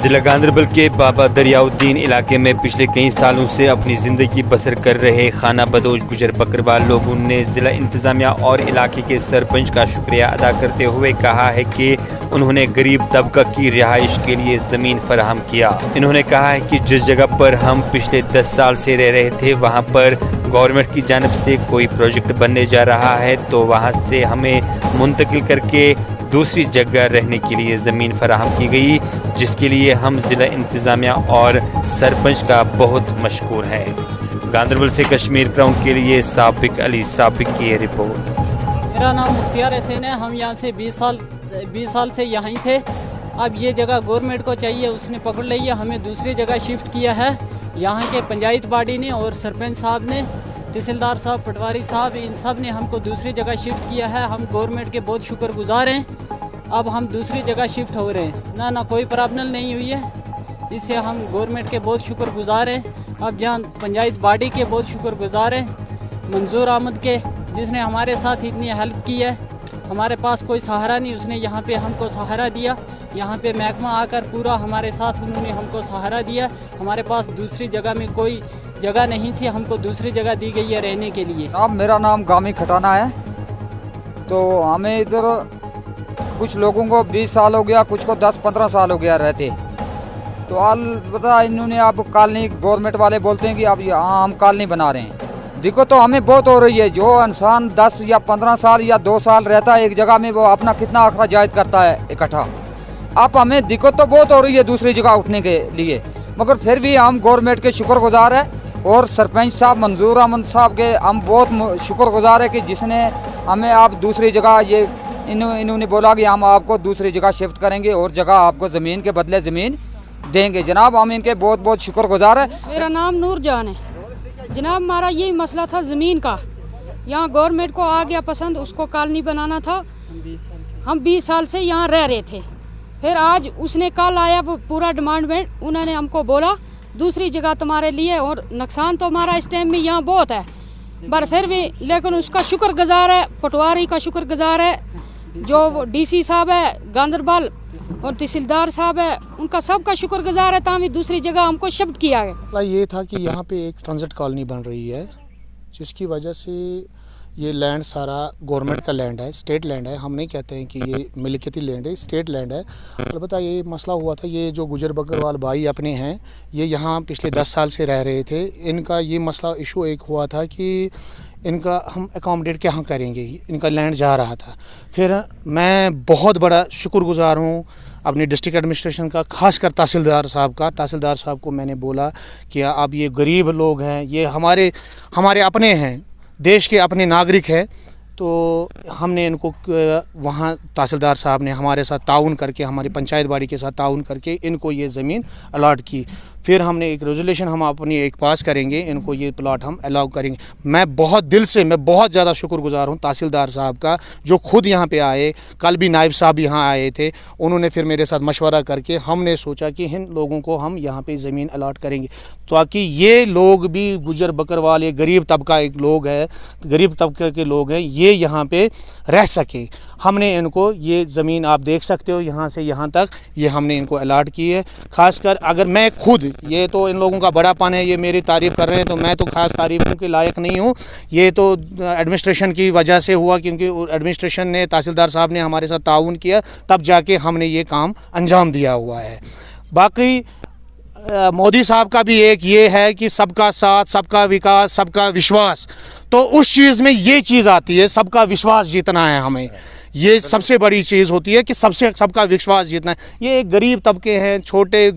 ज़िला गांदरबल के बाबा दरियाउद्दीन इलाके में पिछले कई सालों से अपनी ज़िंदगी बसर कर रहे खाना बदोश गुजर बकरवाल लोगों ने ज़िला इंतज़ामिया और इलाके के सरपंच का शुक्रिया अदा करते हुए कहा है कि उन्होंने गरीब तबका की रिहाइश के लिए ज़मीन फराहम किया। इन्होंने कहा है कि जिस जगह पर हम पिछले 10 साल से रह रहे थे वहाँ पर गवर्नमेंट की जानिब से कोई प्रोजेक्ट बनने जा रहा है तो वहाँ से हमें मुंतकिल करके दूसरी जगह रहने के लिए ज़मीन फराहम की गई, जिसके लिए हम ज़िला इंतज़ामिया और सरपंच का बहुत मशकूर हैं। गांदरबल से कश्मीर क्राउन के लिए साबिक अली साबिक की रिपोर्ट। मेरा नाम मुख्तियार हुसैन है। हम यहाँ से 20 साल से यहीं थे। अब ये जगह गवर्नमेंट को चाहिए, उसने पकड़ ली है, हमें दूसरी जगह शिफ्ट किया है। यहाँ के पंचायत बॉडी ने और सरपंच साहब ने, तहसीलदार साहब, पटवारी साहब, इन सब ने हमको दूसरी जगह शिफ्ट किया है। हम गवर्नमेंट के बहुत शुक्रगुजार हैं। अब हम दूसरी जगह शिफ्ट हो रहे हैं, ना कोई प्रॉब्लम नहीं हुई है। इससे हम गवर्नमेंट के बहुत शुक्रगुजार हैं। अब जहाँ पंचायत बॉडी के बहुत शुक्रगुजार हैं, मंजूर अहमद के, जिसने हमारे साथ इतनी हेल्प की है। हमारे पास कोई सहारा नहीं, उसने यहाँ पे हमको सहारा दिया। यहाँ पे महकमा आकर पूरा हमारे साथ उन्होंने हमको सहारा दिया। हमारे पास दूसरी जगह में कोई जगह नहीं थी, हमको दूसरी जगह दी गई है रहने के लिए। अब मेरा नाम गामी खटाना है। तो हमें इधर कुछ लोगों को 20 साल हो गया, कुछ को 10-15 साल हो गया रहते। तो अलबत्ता इन्होंने अब कॉलोनी, गवर्नमेंट वाले बोलते हैं कि अब यहाँ हम कॉलोनी बना रहे हैं। दिक्कत तो हमें बहुत हो रही है। जो इंसान 10 या 15 साल या 2 साल रहता है एक जगह में, वो अपना कितना अखराजात करता है इकट्ठा। अब हमें दिक्कत तो बहुत हो रही है दूसरी जगह उठने के लिए, मगर फिर भी हम गवर्नमेंट के शुक्रगुजार हैं और सरपंच साहब मंजूर अहमद साहब के हम बहुत शुक्रगुजार है कि जिसने हमें आप दूसरी जगह, ये इन्होंने बोला कि हम आपको दूसरी जगह शिफ्ट करेंगे और जगह आपको ज़मीन के बदले ज़मीन देंगे। जनाब हम इनके बहुत बहुत शुक्रगुजार है। मेरा नाम नूरजान है। जनाब हमारा यही मसला था ज़मीन का। यहाँ गवर्नमेंट को आ गया पसंद, उसको कॉलोनी बनाना था। हम 20 साल से यहाँ रह रहे थे। फिर आज उसने कल आया वो पूरा डिमांड में, उन्होंने हमको बोला दूसरी जगह तुम्हारे लिए, और नुकसान तो हमारा इस टाइम में यहाँ बहुत है, पर फिर भी लेकिन उसका शुक्रगुजार है, पटवारी का शुक्रगुजार है, जो डीसी साहब है गांदरबल और तहसीलदार साहब है, उनका सबका शुक्रगुजार है। ताकि दूसरी जगह हमको शिफ्ट किया है। ये था कि यहाँ पे एक ट्रांजिट कॉलोनी बन रही है, जिसकी वजह से ये लैंड सारा गवर्नमेंट का लैंड है, स्टेट लैंड है। हम नहीं कहते हैं कि ये मिल्कियती लैंड है, स्टेट लैंड है। अलबत्ता ये मसला हुआ था, ये जो गुजर बकरवाल भाई अपने हैं, ये यहाँ पिछले 10 साल से रह रहे थे। इनका ये मसला इशू एक हुआ था कि इनका हम अकोमोडेट कहाँ करेंगे, इनका लैंड जा रहा था। फिर मैं बहुत बड़ा शुक्रगुजार हूँ अपनी डिस्ट्रिक्ट एडमिनिस्ट्रेशन का, खासकर तहसीलदार साहब का। तहसीलदार साहब को मैंने बोला कि अब ये गरीब लोग हैं, ये हमारे अपने हैं, देश के अपने नागरिक हैं। तो हमने इनको वहाँ तहसीलदार साहब ने हमारे साथ ताउन करके, हमारी पंचायत बाड़ी के साथ ताउन करके इनको ये ज़मीन अलाट की। फिर हमने एक रेजोल्यूशन हम अपनी एक पास करेंगे, इनको ये प्लॉट हम अलाउ करेंगे। मैं बहुत दिल से, मैं बहुत ज़्यादा शुक्रगुजार हूँ तहसीलदार साहब का, जो खुद यहाँ पे आए। कल भी नायब साहब यहाँ आए थे, उन्होंने फिर मेरे साथ मशवरा करके हमने सोचा कि इन लोगों को हम यहाँ पे ज़मीन अलाट करेंगे, ताकि ये लोग भी गुजर बकरवाल, ये गरीब तबका एक लोग है, गरीब तबके के लोग हैं, ये यहाँ पे रह सकें। हमने इनको ये ज़मीन आप देख सकते हो यहाँ से यहाँ तक, ये हमने इनको अलाट की है। ख़ासकर अगर मैं खुद, ये तो इन लोगों का बड़ापन है, ये मेरी तारीफ़ कर रहे हैं, तो मैं तो ख़ास तारीफ़ों के लायक नहीं हूँ। ये तो एडमिनिस्ट्रेशन की वजह से हुआ, क्योंकि एडमिनिस्ट्रेशन ने, तहसीलदार साहब ने हमारे साथ ताउन किया, तब जाके हमने ये काम अंजाम दिया हुआ है। बाकी मोदी साहब का भी एक ये है कि सबका साथ, सबका विकास, सबका विश्वास। तो उस चीज़ में ये चीज़ आती है, सबका विश्वास जीतना है हमें। ये सबसे बड़ी चीज़ होती है कि सबका विश्वास जीतना है। ये एक गरीब तबके हैं, छोटे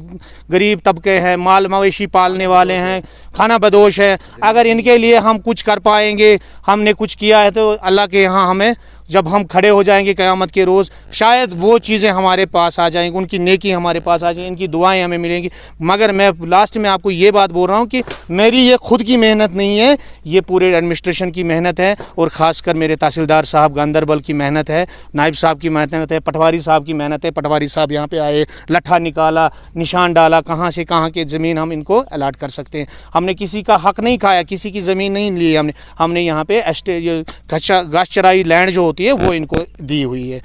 गरीब तबके हैं, माल मवेशी पालने वाले हैं, खाना बदोश है। अगर इनके लिए हम कुछ कर पाएंगे, हमने कुछ किया है, तो अल्लाह के यहाँ हमें, जब हम खड़े हो जाएंगे क़यामत के रोज़, शायद वो चीज़ें हमारे पास आ जाएंगी, उनकी नेकी हमारे पास आ जाएंगी, इनकी दुआएं हमें मिलेंगी। मगर मैं लास्ट में आपको ये बात बोल रहा हूँ कि मेरी ये खुद की मेहनत नहीं है, ये पूरे एडमिनिस्ट्रेशन की मेहनत है, और ख़ासकर मेरे तहसीलदार साहब गांदरबल की मेहनत है, नायब साहब की मेहनत है, पटवारी साहब की मेहनत है। पटवारी साहब यहाँ पे आए, लट्ठा निकाला, निशान डाला, कहाँ से कहाँ की ज़मीन हम इनको अलाट कर सकते हैं। हमने किसी का हक़ नहीं खाया, किसी की ज़मीन नहीं ली हमने यहाँ पे घास चराई लैंड जो होती है वो इनको दी हुई है।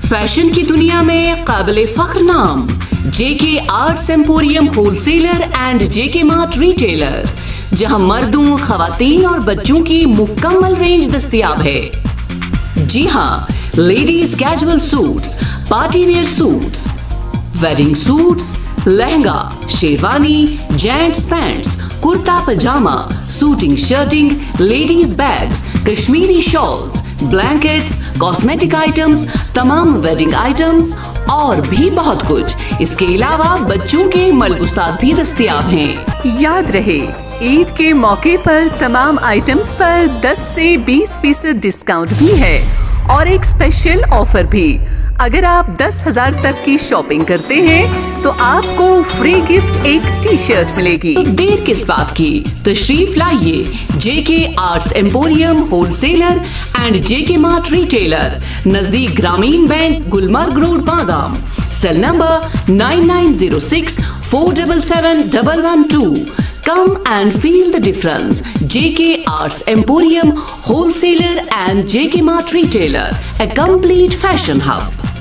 फैशन की दुनिया में काबिले फख्र नाम JK arts emporium wholesaler and JK mart retailer, जहां मर्दों, खवातीन और बच्चों की मुकम्मल रेंज दस्तयाब है। जी हाँ, ladies casual suits, party wear suits, wedding suits, lehenga, sherwani, gents pants, kurta pyjama, suiting shirting, ladies bags, Kashmiri shawls, blankets, cosmetic items, तमाम वेडिंग आइटम्स और भी बहुत कुछ। इसके अलावा बच्चों के मलबूसात भी दस्तयाब हैं। याद रहे, ईद के मौके पर तमाम आइटम्स पर 10 से 20% डिस्काउंट भी है और एक स्पेशल ऑफर भी। अगर आप 10,000 तक की शॉपिंग करते हैं तो आपको फ्री गिफ्ट एक टी शर्ट मिलेगी। तो देर किस बात की, तशरीफ लाइए JK arts emporium wholesaler and JK mart retailer, नजदीक Gramin bank, Gulmarg road, Bagam. Cell number 9906 477 112। Come and feel the difference. JK Arts Emporium Wholesaler and JK Mart Retailer, a complete fashion hub.